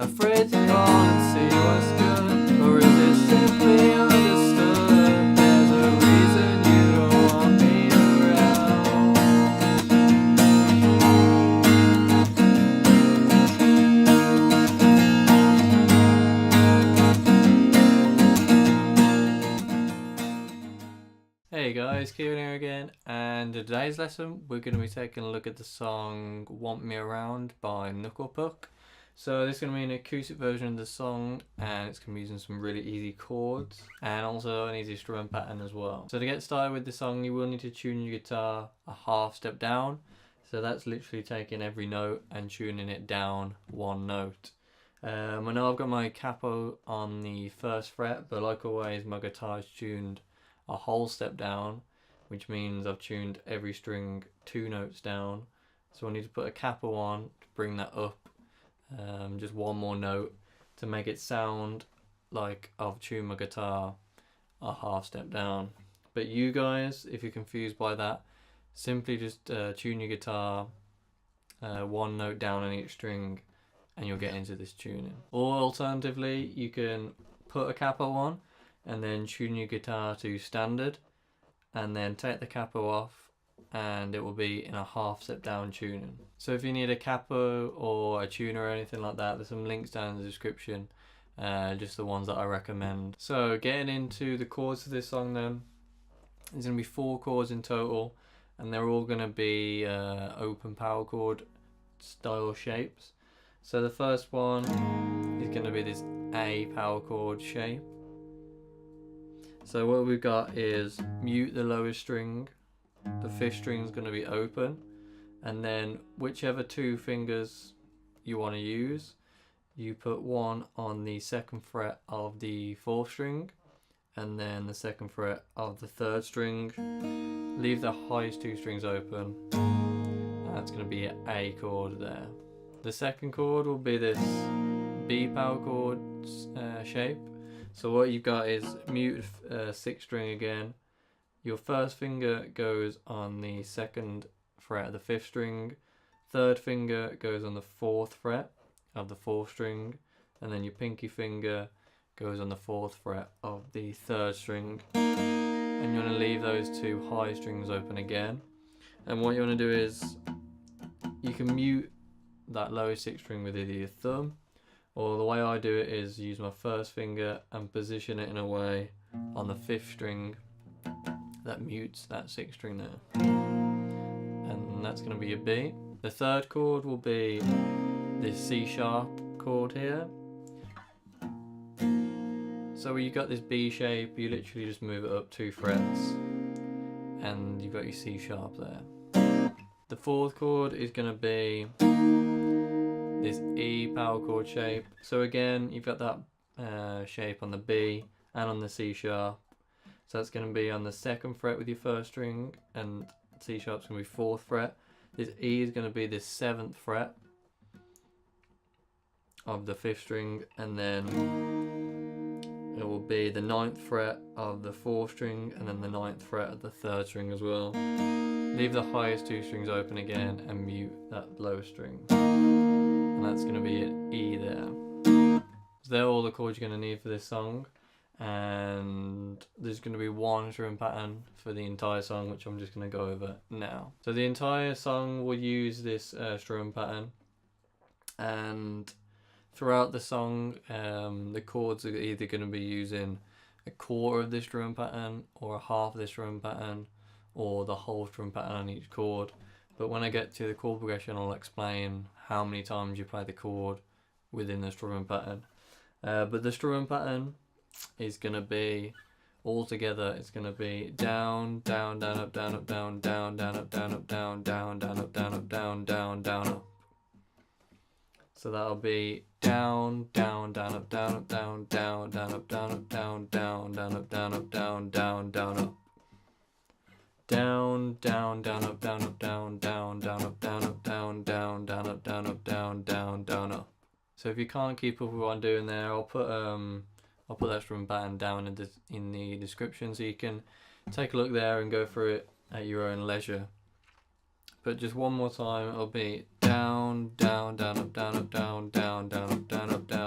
Afraid to call and see what's good, or is it simply understood? There's a reason you don't want me around. Hey guys, Kieran here again, and in today's lesson we're going to be taking a look at the song Want Me Around by Knuckle Puck. So this is going to be an acoustic version of the song, and it's going to be using some really easy chords and also an easy strumming pattern as well. So to get started with the song, you will need to tune your guitar a half step down. So that's literally taking every note and tuning it down one note. I know I've got my capo on the first fret, but like always my guitar is tuned a whole step down, which means I've tuned every string 2 notes down. So I need to put a capo on to bring that up just one more note to make it sound like I've tuned my guitar a half step down. But you guys, if you're confused by that, simply just tune your guitar 1 note down on each string and you'll get into this tuning. Or alternatively, you can put a capo on and then tune your guitar to standard and then take the capo off and it will be in a half step down tuning. So if you need a capo or a tuner or anything like that, there's some links down in the description, just the ones that I recommend. So getting into the chords of this song then, there's going to be 4 chords in total and they're all going to be open power chord style shapes. So the first one is going to be this A power chord shape. So what we've got is mute the lowest string, the 5th string is going to be open, and then whichever 2 fingers you want to use, you put one on the 2nd fret of the 4th string and then the 2nd fret of the 3rd string. Leave the highest 2 strings open, and that's going to be an A chord there. The 2nd chord will be this B power chord shape. So what you've got is mute 6th string again. Your 1st finger goes on the 2nd fret of the 5th string. 3rd finger goes on the 4th fret of the 4th string. And then your pinky finger goes on the 4th fret of the 3rd string. And you want to leave those 2 high strings open again. And what you want to do is, you can mute that lowest 6th string with either your thumb, or the way I do it is use my 1st finger and position it in a way on the 5th string that mutes that 6th string there. And that's going to be a B. The 3rd chord will be this C sharp chord here. So when you've got this B shape, you literally just move it up 2 frets and you've got your C sharp there. The 4th chord is going to be this E power chord shape. So again, you've got that shape on the B and on the C sharp. So that's going to be on the 2nd fret with your 1st string, and C sharp's going to be 4th fret. This E is going to be this 7th fret of the 5th string, and then it will be the 9th fret of the 4th string, and then the 9th fret of the 3rd string as well. Leave the highest 2 strings open again and mute that lowest string. And that's going to be an E there. So they're all the chords you're going to need for this song, and there's going to be one strum pattern for the entire song, which I'm just going to go over now. So the entire song will use this strum pattern, and throughout the song the chords are either going to be using a quarter of this drum pattern or a half of this drum pattern or the whole strum pattern on each chord. But when I get to the chord progression, I'll explain how many times you play the chord within the strumming pattern. But the strumming pattern is going to be, all together, it's going to be down, down, down, up, down, up, down, down, down, up, down, up, down, down, down, up, down, up, down, down, down, up. So that'll be down, down, down, up, down, up, down, down, down, up, down, up, down, down, down, up, down, up, down, down, down, up. Down, down, down, up, down, up, down, down, down, up, down, up, down, down, down, up, down, up, down, down, down, up. So if you can't keep up with what I'm doing there, I'll put that strum pattern down in the description so you can take a look there and go through it at your own leisure. But just one more time, it'll be down, down, down, up, down, up, down, down, down, up, down, up, down.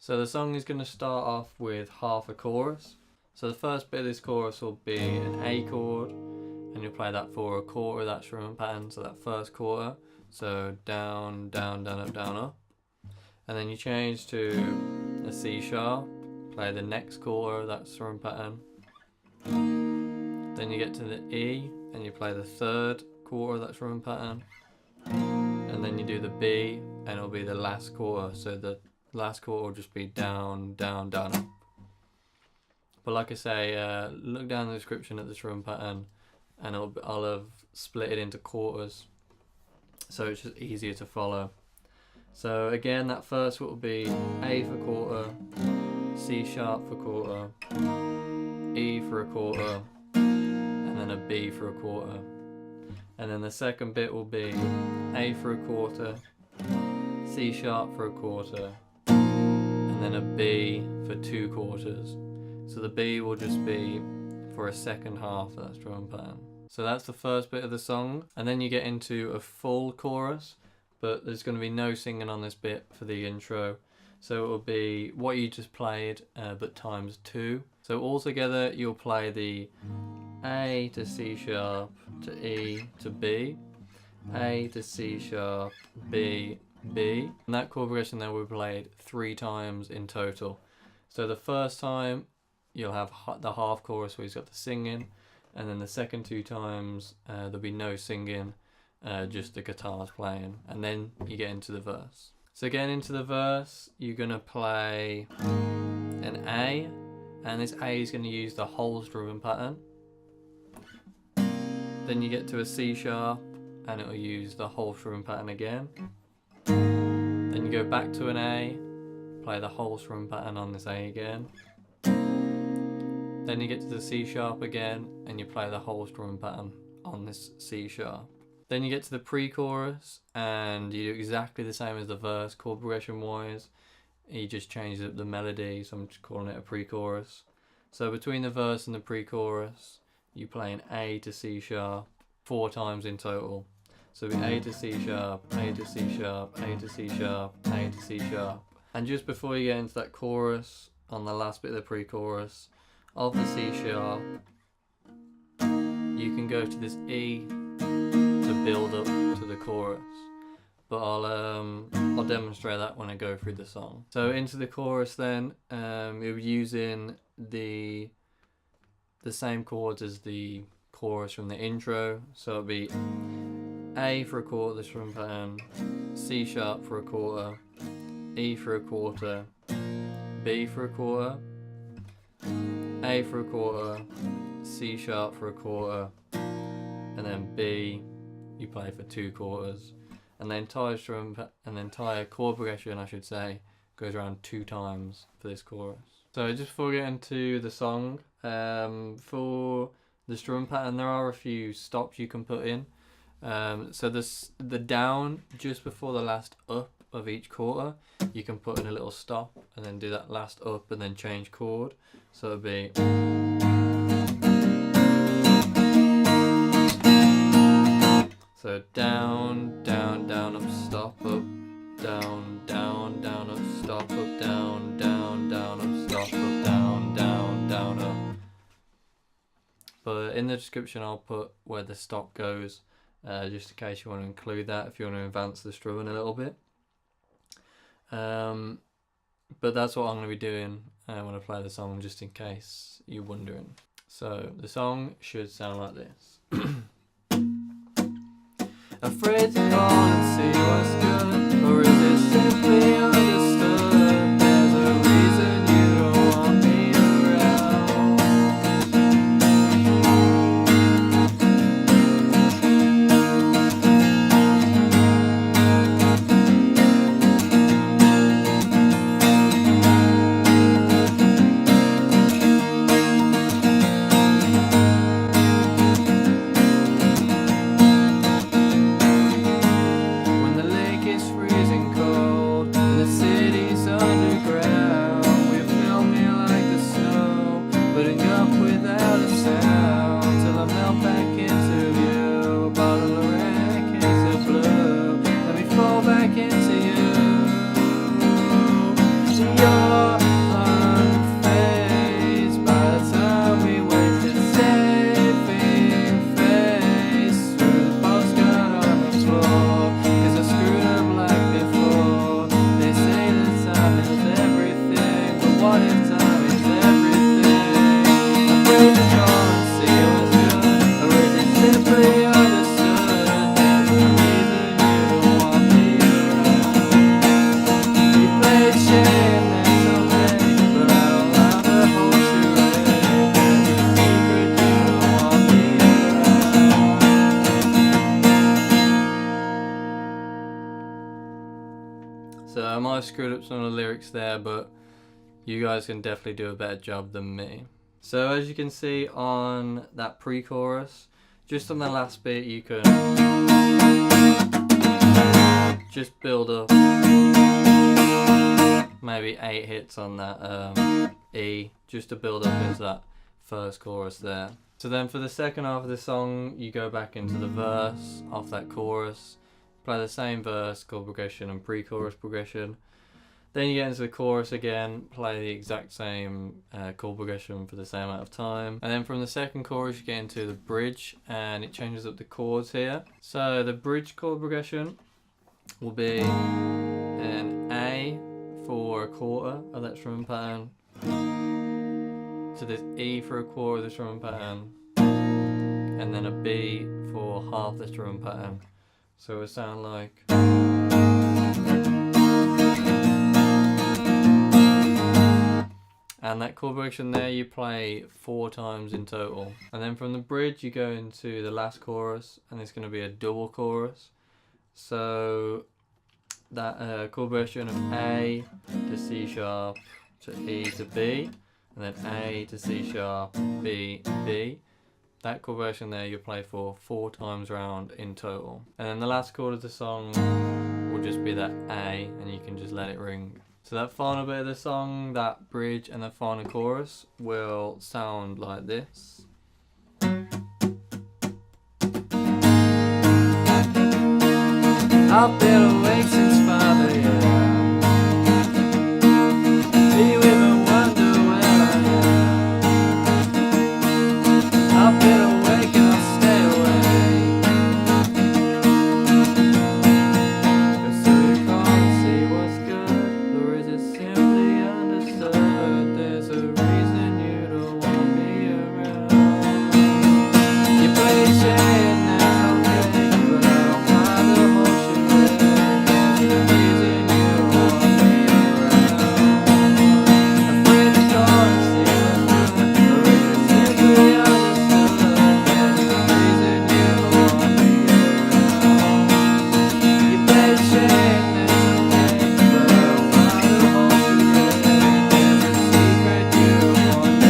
So the song is going to start off with half a chorus. So the first bit of this chorus will be an A chord, and you'll play that for a quarter of that strumming pattern, so that first quarter. So down, down, down, up, down, up. And then you change to a C sharp, play the next quarter of that strumming pattern. Then you get to the E, and you play the third quarter of that strumming pattern. And then you do the B, and it'll be the last quarter. So the last quarter will just be down, down, down, up. But like I say, look down the description at the strumming pattern, and I'll have split it into quarters, so it's just easier to follow. So again, that first will be A for quarter, C sharp for quarter, E for a quarter, and then a B for a quarter. And then the second bit will be A for a quarter, C sharp for a quarter, and then a B for 2 quarters. So the B will just be for a second half of that strumming pattern. So that's the first bit of the song, and then you get into a full chorus, but there's going to be no singing on this bit for the intro. So it will be what you just played, but times 2. So altogether you'll play the A to C sharp to E to B, A to C sharp, B, B. And that chord progression then will be played 3 times in total. So the first time you'll have the half chorus where he's got the singing, and then the second 2 times there'll be no singing, just the guitars playing, and then you get into the verse. So getting into the verse, you're going to play an A, and this A is going to use the whole strumming pattern. Then you get to a C sharp, and it will use the whole strumming pattern again. Then you go back to an A, play the whole strumming pattern on this A again. Then you get to the C sharp again, and you play the whole strumming pattern on this C sharp. Then you get to the pre-chorus, and you do exactly the same as the verse, chord progression wise. You just change up the melody, so I'm just calling it a pre-chorus. So between the verse and the pre-chorus, you play an A to C sharp 4 times in total. So it'll be A to C sharp, A to C sharp, A to C sharp, A to C sharp. And just before you get into that chorus, on the last bit of the pre-chorus, of the C sharp, you can go to this E to build up to the chorus, but I'll demonstrate that when I go through the song. So into the chorus then, you're using the same chords as the chorus from the intro, so it'll be A for a quarter, the strumming pattern, C sharp for a quarter, E for a quarter, B for a quarter, A for a quarter, C sharp for a quarter, and then B you play for 2 quarters, and the entire entire chord progression, I should say, goes around 2 times for this chorus. So just before we get into the song, for the strum pattern there are a few stops you can put in. So the down just before the last up of each quarter, you can put in a little stop and then do that last up and then change chord. So it'll be so down, down, down, up, stop, up, down, down, down, up, stop, up, down, down, down, up, stop, up, down, down, down, up. But in the description I'll put where the stop goes, just in case you want to include that if you want to advance the strumming a little bit. But that's what I'm going to be doing when I play the song, just in case you're wondering. So the song should sound like this. Afraid to call and see what's good, or is it simply understood? There's a reason you don't want me around. Into you, you're So I might have screwed up some of the lyrics there, but you guys can definitely do a better job than me. So as you can see on that pre-chorus, just on the last bit you can just build up maybe 8 hits on that E, just to build up into that first chorus there. So then for the second half of the song, you go back into the verse off that chorus, play the same verse, chord progression and pre-chorus progression. Then you get into the chorus again, play the exact same chord progression for the same amount of time. And then from the second chorus you get into the bridge, and it changes up the chords here. So the bridge chord progression will be an A for a quarter of that strumming pattern, to this E for a quarter of the strumming pattern, and then a B for half the strumming pattern. So it would sound like. And that chord progression there you play 4 times in total. And then from the bridge you go into the last chorus, and it's going to be a double chorus. So that chord progression of A to C sharp to E to B, and then A to C sharp, B, B. That chord progression there you play for 4 times round in total. And then the last chord of the song will just be that A, and you can just let it ring. So that final bit of the song, that bridge and the final chorus will sound like this. I've been awake since 5 AM. Do you even wonder where I am? I've been awake and I'll stay awake, 'cause so you can't see what's good, or is it simply understood? There's a reason you don't want me around. You play shade, that's okay, but I don't mind the whole shit. There's a reason you don't want me around. Afraid to go and see what's good, or is it simply understood? There's a reason you don't want me around. You play shade, that's okay, but I don't mind the whole shit. There's a secret you don't want me around.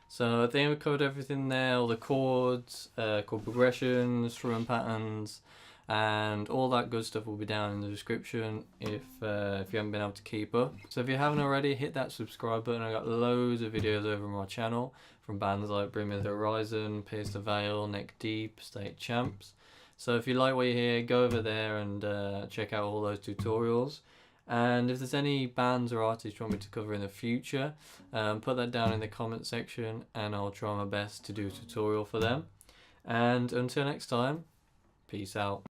So I think we covered everything there, all the chords, chord progressions, strumming patterns, and all that good stuff will be down in the description if you haven't been able to keep up. So if you haven't already, hit that subscribe button. I've got loads of videos over on my channel from bands like Bring Me the Horizon, Pierce the Veil, Neck Deep, State Champs. So if you like what you hear, go over there and check out all those tutorials. And if there's any bands or artists you want me to cover in the future, put that down in the comment section and I'll try my best to do a tutorial for them. And until next time, peace out.